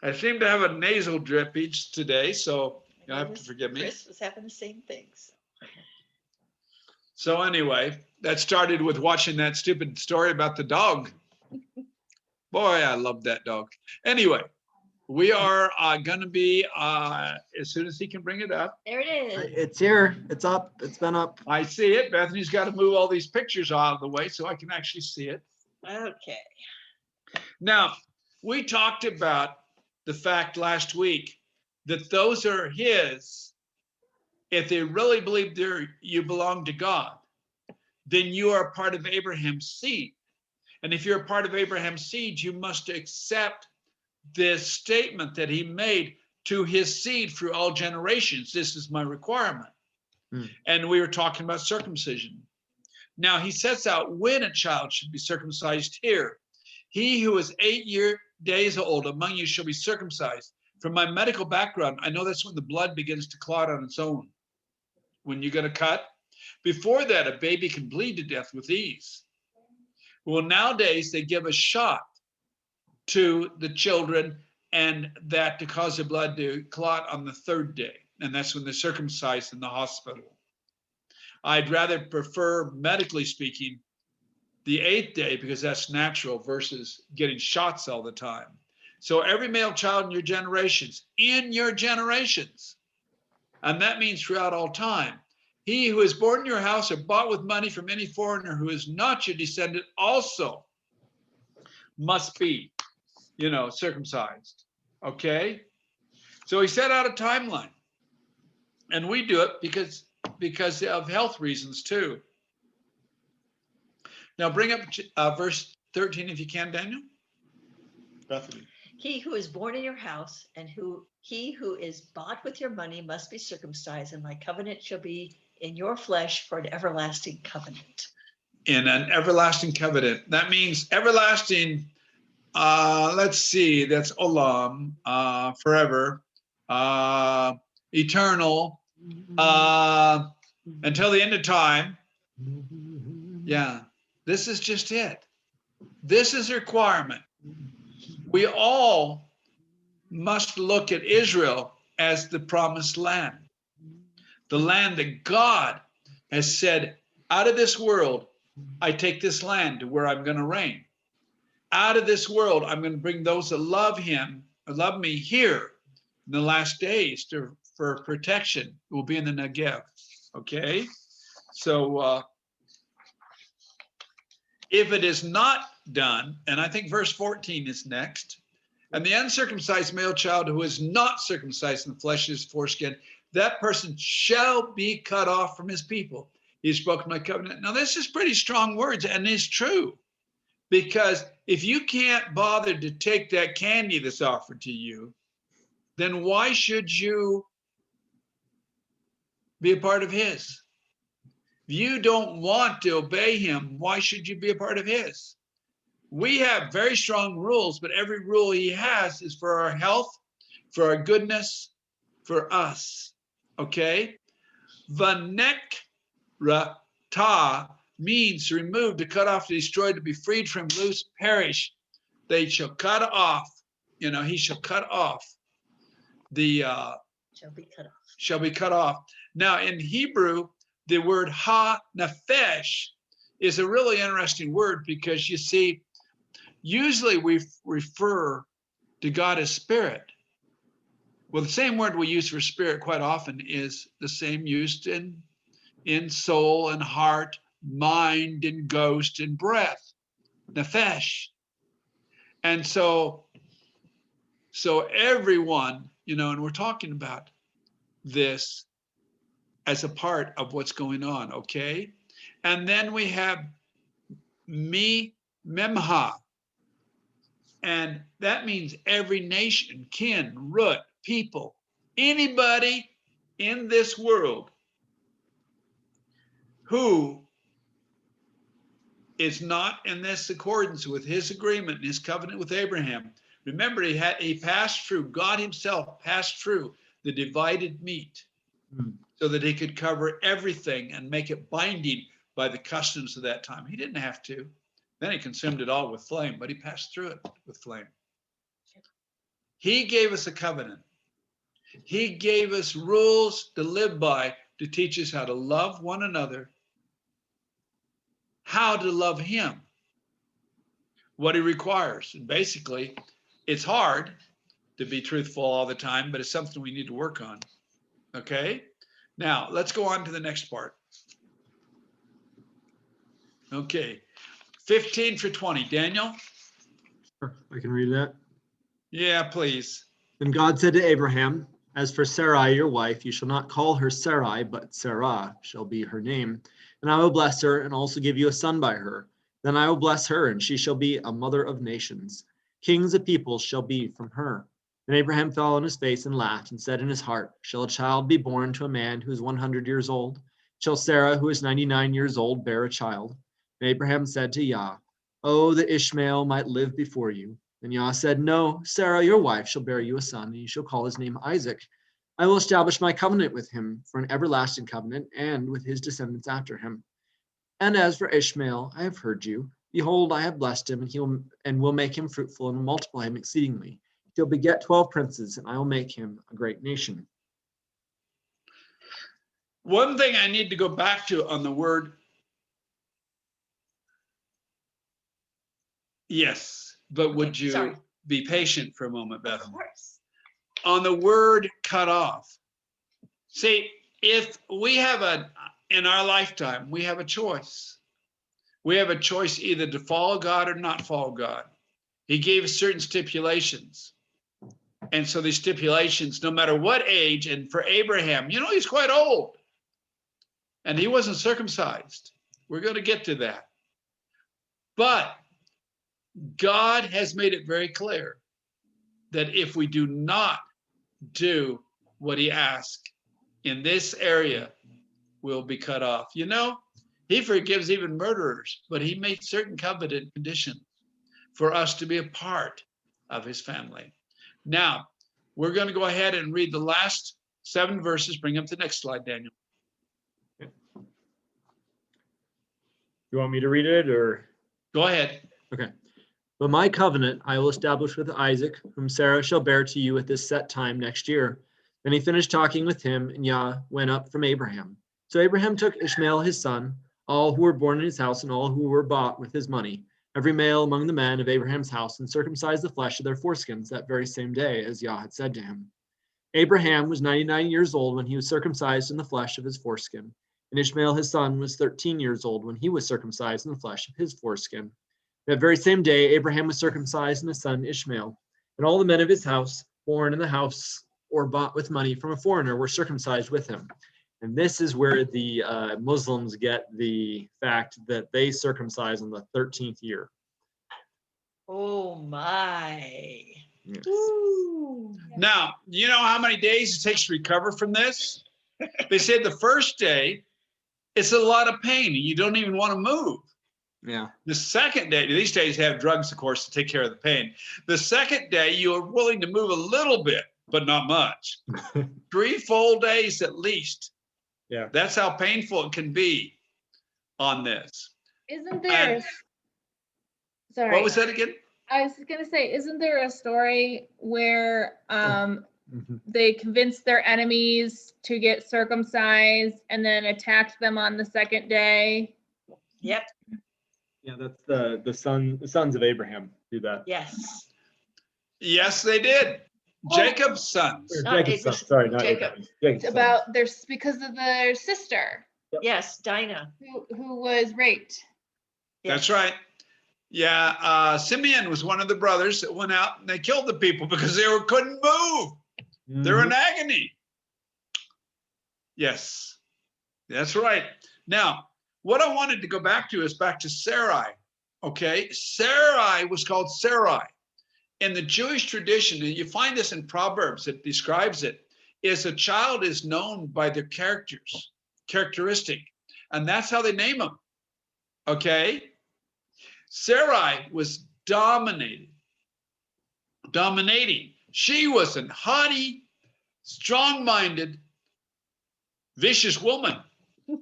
I seem to have a nasal drippage today, so you'll have to forgive me. Chris was having the same things. So anyway, that started with watching that stupid story about the dog. Boy, I love that dog. Anyway, we are going to be, as soon as he can bring it up. There it is. It's here. It's up. It's been up. I see it. Bethany's got to move all these pictures out of the way so I can actually see it. Okay. Now, we talked about the fact last week that those are his. If they really believe you belong to God, then you are part of Abraham's seed. And if you're a part of Abraham's seed, you must accept this statement that he made to his seed through all generations. This is my requirement. And we were talking about circumcision. Now he sets out when a child should be circumcised here. He who is 8 days old among you shall be circumcised. From my medical background, I know that's when the blood begins to clot on its own. When you're going to cut. Before that, a baby can bleed to death with ease. Well, nowadays they give a shot to the children, and that to cause the blood to clot on the 3rd day. And that's when they're circumcised in the hospital. I'd rather prefer, medically speaking, the 8th day because that's natural versus getting shots all the time. So every male child in your generations, and that means throughout all time, he who is born in your house or bought with money from any foreigner who is not your descendant also must be, circumcised. Okay? So he set out a timeline. And we do it because of health reasons too. Now bring up verse 13 if you can, Daniel. Bethany. He who is born in your house and he who is bought with your money must be circumcised, and my covenant shall be in your flesh for an everlasting covenant. In an everlasting covenant. That means everlasting, let's see, that's olam, forever, eternal, until the end of time. Yeah, this is just it. This is a requirement. We all must look at Israel as the promised land. The land that God has said, out of this world, I take this land to where I'm going to reign. Out of this world, I'm going to bring those that love him, love me here in the last days for protection. It will be in the Negev. Okay? So if it is not done, and I think verse 14 is next, and the uncircumcised male child who is not circumcised in the flesh of his foreskin, that person shall be cut off from his people. He's broken my covenant. Now, this is pretty strong words, and it's true. Because if you can't bother to take that candy that's offered to you, then why should you be a part of his? If you don't want to obey him, why should you be a part of his? We have very strong rules, but every rule he has is for our health, for our goodness, for us. Okay? Vanekra ta means to remove, to cut off, to destroy, to be freed from, loose, perish. They shall cut off, he shall cut off. Shall be cut off. Now in Hebrew, the word ha-nefesh is a really interesting word because you see, usually we refer to God as spirit. Well, the same word we use for spirit quite often is the same used in soul and heart, mind and ghost and breath, nefesh. And so everyone, and we're talking about this as a part of what's going on, okay? And then we have memha, and that means every nation, kin, root, people, anybody in this world who is not in this accordance with his agreement and his covenant with Abraham. Remember, he passed through, God himself passed through the divided meat so that he could cover everything and make it binding by the customs of that time. He didn't have to. Then he consumed it all with flame, but he passed through it with flame. He gave us a covenant. He gave us rules to live by, to teach us how to love one another, how to love him, what he requires. And basically, it's hard to be truthful all the time, but it's something we need to work on. Okay? Now, let's go on to the next part. Okay. 15 for 20. Daniel? I can read that. Yeah, please. Then God said to Abraham, as for Sarai, your wife, you shall not call her Sarai, but Sarah shall be her name. And I will bless her and also give you a son by her. Then I will bless her, and she shall be a mother of nations. Kings of peoples shall be from her. And Abraham fell on his face and laughed and said in his heart, shall a child be born to a man who is 100 years old? Shall Sarah, who is 99 years old, bear a child? And Abraham said to Yah, oh, that Ishmael might live before you. And Yah said, no, Sarah, your wife, shall bear you a son, and you shall call his name Isaac. I will establish my covenant with him for an everlasting covenant, and with his descendants after him. And as for Ishmael, I have heard you. Behold, I have blessed him, and will make him fruitful and will multiply him exceedingly. He'll beget 12 princes, and I will make him a great nation. One thing I need to go back to on the word, yes, but would you be patient for a moment, Beth? Of course. On the word cut off. See, if we have in our lifetime, we have a choice. We have a choice either to follow God or not follow God. He gave us certain stipulations. And so these stipulations, no matter what age, and for Abraham, he's quite old. And he wasn't circumcised. We're going to get to that. But God has made it very clear that if we do not do what he asked in this area, we'll be cut off. He forgives even murderers, but he made certain covenant conditions for us to be a part of his family. Now, we're going to go ahead and read the last 7 verses. Bring up the next slide, Daniel. You want me to read it, or? Go ahead. Okay. But my covenant I will establish with Isaac, whom Sarah shall bear to you at this set time next year. Then he finished talking with him, and Yah went up from Abraham. So Abraham took Ishmael his son, all who were born in his house, and all who were bought with his money, every male among the men of Abraham's house, and circumcised the flesh of their foreskins that very same day, as Yah had said to him. Abraham was 99 years old when he was circumcised in the flesh of his foreskin, and Ishmael his son was 13 years old when he was circumcised in the flesh of his foreskin. That very same day, Abraham was circumcised in his son Ishmael, and all the men of his house, born in the house or bought with money from a foreigner, were circumcised with him. And this is where the Muslims get the fact that they circumcise on the 13th year. Oh my. Yes. Now, you know how many days it takes to recover from this? They said the first day, it's a lot of pain and you don't even want to move. Yeah. The second day, these days have drugs, of course, to take care of the pain. The second day, you are willing to move a little bit, but not much. 3 full days at least. Yeah. That's how painful it can be on this. Isn't there? And, sorry. what was that again? I was going to say, isn't there a story where they convinced their enemies to get circumcised and then attacked them on the second day? Yep. Yeah, that's the sons of Abraham do that. Yes. Yes, they did. Jacob's sons. Jacob's sons. Sorry, not Jacob. Abraham. Jacob's It's about because of their sister Yes, Dinah. who was raped. That's right. Yeah, Simeon was one of the brothers that went out and they killed the people because they couldn't move. sons. They're in agony. Yes, that's right. Now, what I wanted to go back to is back to Sarai. Okay, Sarai was called Sarai. In the Jewish tradition, and you find this in Proverbs, it describes it, is a child is known by their characteristic, and that's how they name them. Okay, Sarai was dominating. She was a haughty, strong-minded, vicious woman.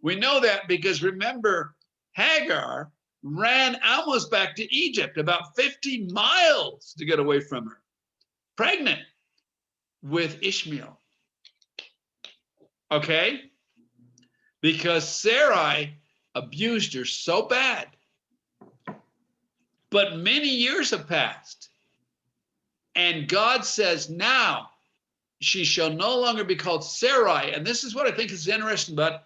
We know that because remember, Hagar ran almost back to Egypt, about 50 miles to get away from her. pregnant with Ishmael. Okay? Because Sarai abused her so bad. But many years have passed. And God says, now she shall no longer be called Sarai. And this is what I think is interesting about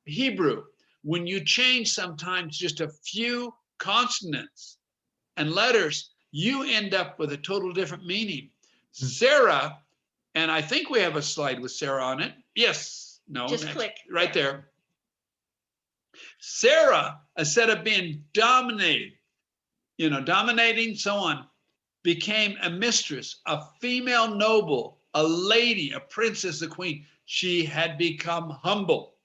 Hebrew. When you change sometimes just a few consonants and letters, you end up with a total different meaning. Sarah, and I think we have a slide with Sarah on it. Yes, no, Just click. right there. Sarah, instead of being dominated, dominating, so on, became a mistress, a female noble, a lady, a princess, a queen. She had become humble.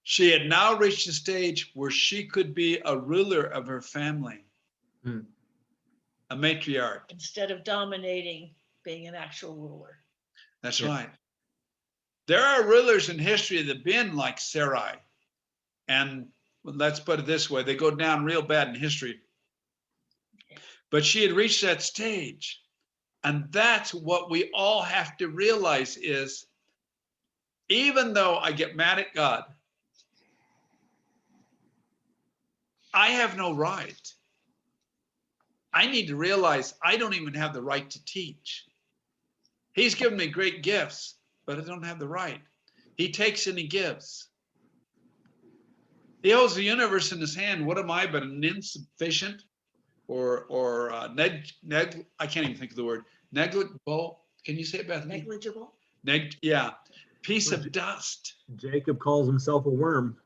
She had now reached a stage where she could be a ruler of her family, a matriarch. Instead of dominating, being an actual ruler. That's right. There are rulers in history that have been like Sarai. And let's put it this way, they go down real bad in history. But she had reached that stage. And that's what we all have to realize is, even though I get mad at God, I have no right. I need to realize I don't even have the right to teach. He's given me great gifts, but I don't have the right. He takes and he gives. He holds the universe in his hand. What am I but an insufficient or I can't even think of the word, negligible. Can you say it, Bethany? Negligible. Yeah, piece of dust. Jacob calls himself a worm.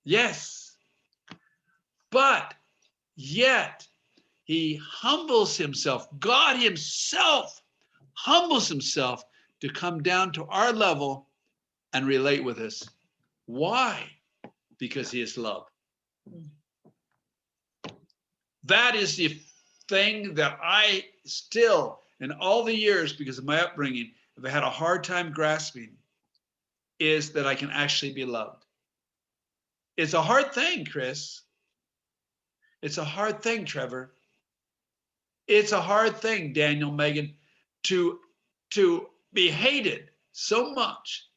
Yes, but yet he humbles himself. God himself humbles himself to come down to our level and relate with us. Why? Because he is love. That is the thing that I still, in all the years, because of my upbringing, have had a hard time grasping, is that I can actually be loved. It's a hard thing, Chris. It's a hard thing, Trevor. It's a hard thing, Daniel, Megan, to be hated so much,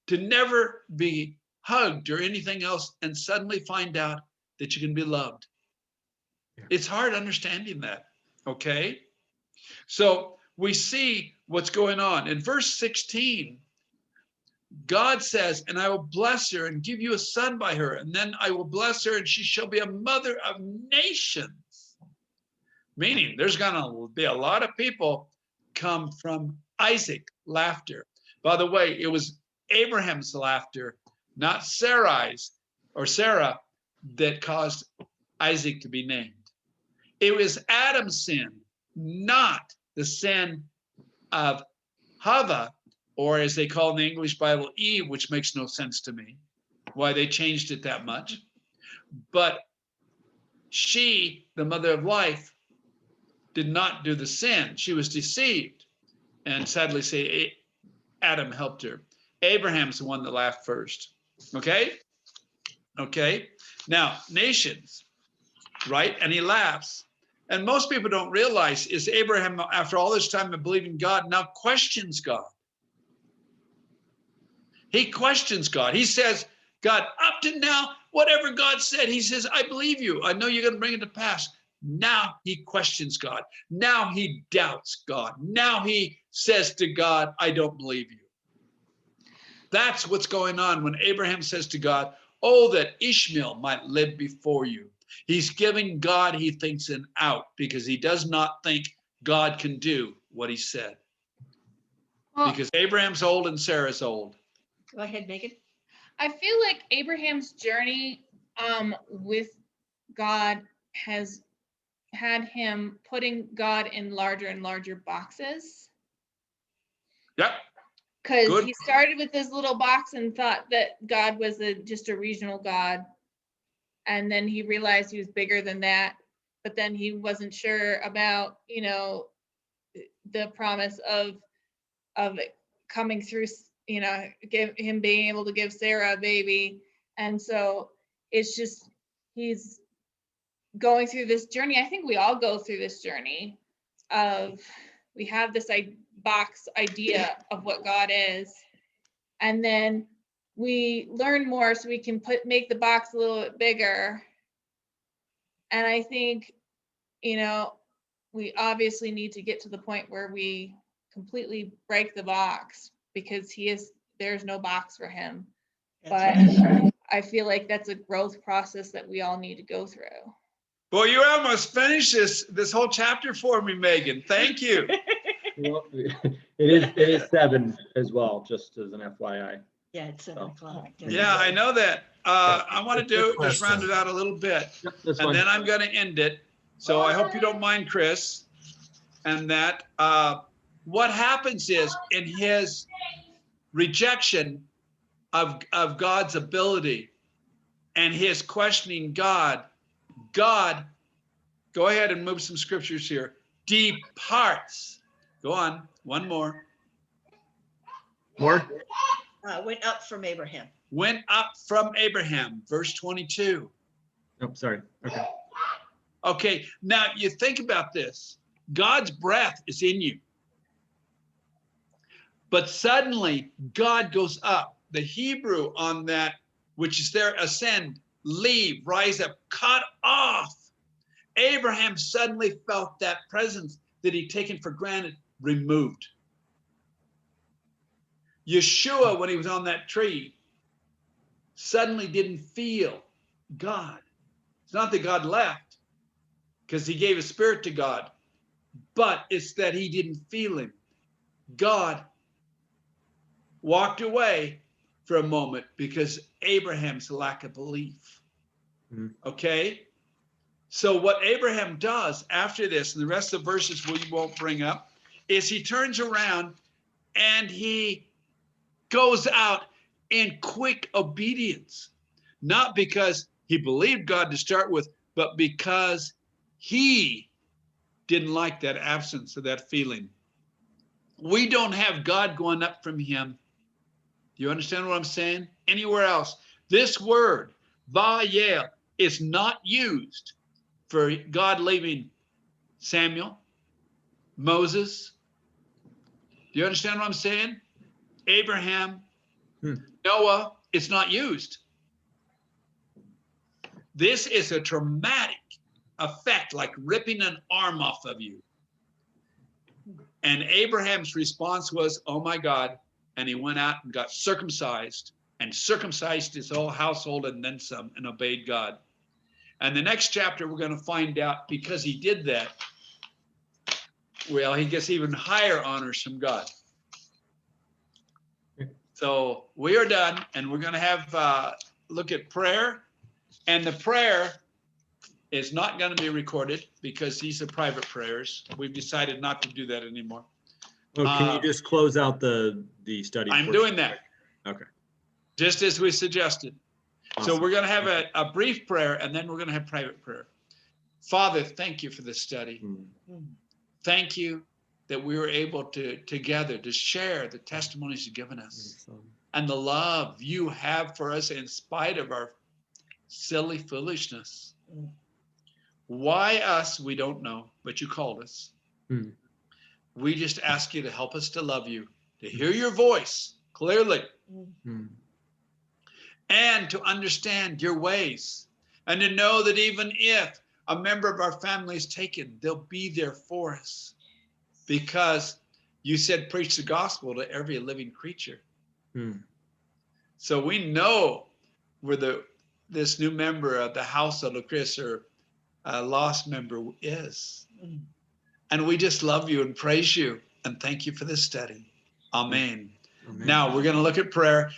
to never be hugged or anything else, and suddenly find out that you can be loved. It's hard understanding that, okay? So we see what's going on. In verse 16, God says, and I will bless her and give you a son by her, and then I will bless her and she shall be a mother of nations. Meaning there's gonna be a lot of people come from Isaac, laughter. By the way, it was Abraham's laughter, not Sarai's or Sarah, that caused Isaac to be named. It was Adam's sin, not the sin of Hava, or as they call in the English Bible, Eve, which makes no sense to me, why they changed it that much. But she, the mother of life, did not do the sin. She was deceived. And sadly say, Adam helped her. Abraham's the one that laughed first. Okay? Okay. Now, nations, right? And he laughs. And most people don't realize is Abraham, after all this time of believing God, now questions God. He questions God. He says, God, up to now, whatever God said, he says, I believe you. I know you're going to bring it to pass. Now he questions God. Now he doubts God. Now he says to God, I don't believe you. That's what's going on when Abraham says to God, oh, that Ishmael might live before you. He's giving God, he thinks, an out because he does not think God can do what he said. Well, Because Abraham's old and Sarah's old. Go ahead, Megan. I feel like Abraham's journey with God has had him putting God in larger and larger boxes. Yep. Because he started with this little box and thought that God was just a regional God. And then he realized he was bigger than that. But then he wasn't sure about, the promise of it coming through, him being able to give Sarah a baby. And so it's just, he's going through this journey, I think we all go through this journey of, we have this box idea of what God is, and then we learn more so we can make the box a little bit bigger. And I think, we obviously need to get to the point where we completely break the box, because there's no box for him. That's But right. I feel like that's a growth process that we all need to go through. Boy, you almost finished this whole chapter for me, Megan. Thank you. Well, it is 7 as well, just as an FYI. Yeah, it's 7:00. Yeah, I know that. I want to just round it out a little bit, Yep, that's and fine. then I'm going to end it. So I hope you don't mind, Chris. And that what happens is, in his rejection of God's ability and his questioning God, go ahead and move some scriptures here, departs. Go on, one more. More? Went up from Abraham. Went up from Abraham, verse 22. Oh, sorry. Okay. Okay, now you think about this. God's breath is in you. But suddenly God goes up. The Hebrew on that, which is there, ascend, leave, rise up, cut off. Abraham suddenly felt that presence that he'd taken for granted removed. Yeshua, when he was on that tree, suddenly didn't feel God. It's not that God left, because he gave his spirit to God, but it's that he didn't feel him. God walked away for a moment because Abraham's lack of belief. Okay? So what Abraham does after this, and the rest of the verses we won't bring up, is he turns around and he goes out in quick obedience. Not because he believed God to start with, but because he didn't like that absence of that feeling. We don't have God going up from him. Do you understand what I'm saying? Anywhere else. This word, vayel, is not used for God leaving Samuel, Moses. Do you understand what I'm saying? Abraham, Noah, it's not used. This is a traumatic effect, like ripping an arm off of you. And Abraham's response was, oh my God. And he went out and got circumcised and circumcised his whole household and then some, and obeyed God. And the next chapter, we're going to find out, because he did that, well, he gets even higher honors from God. So we are done, and we're going to have look at prayer. And the prayer is not going to be recorded because these are private prayers. We've decided not to do that anymore. Well, can you just close out the study? I'm portion? doing that. Okay. Just as we suggested. Awesome. So we're going to have a brief prayer, and then we're going to have private prayer. Father, thank you for this study. Thank you that we were able to together to share the testimonies you've given us and the love you have for us in spite of our silly foolishness. Why us, we don't know, but you called us. We just ask you to help us to love you, to hear your voice clearly, and to understand your ways, and to know that even if a member of our family is taken, they'll be there for us, because you said preach the gospel to every living creature. So we know where this new member of the household of Chris, or a lost member, is. And we just love you and praise you and thank you for this study. Amen. Now we're going to look at prayer.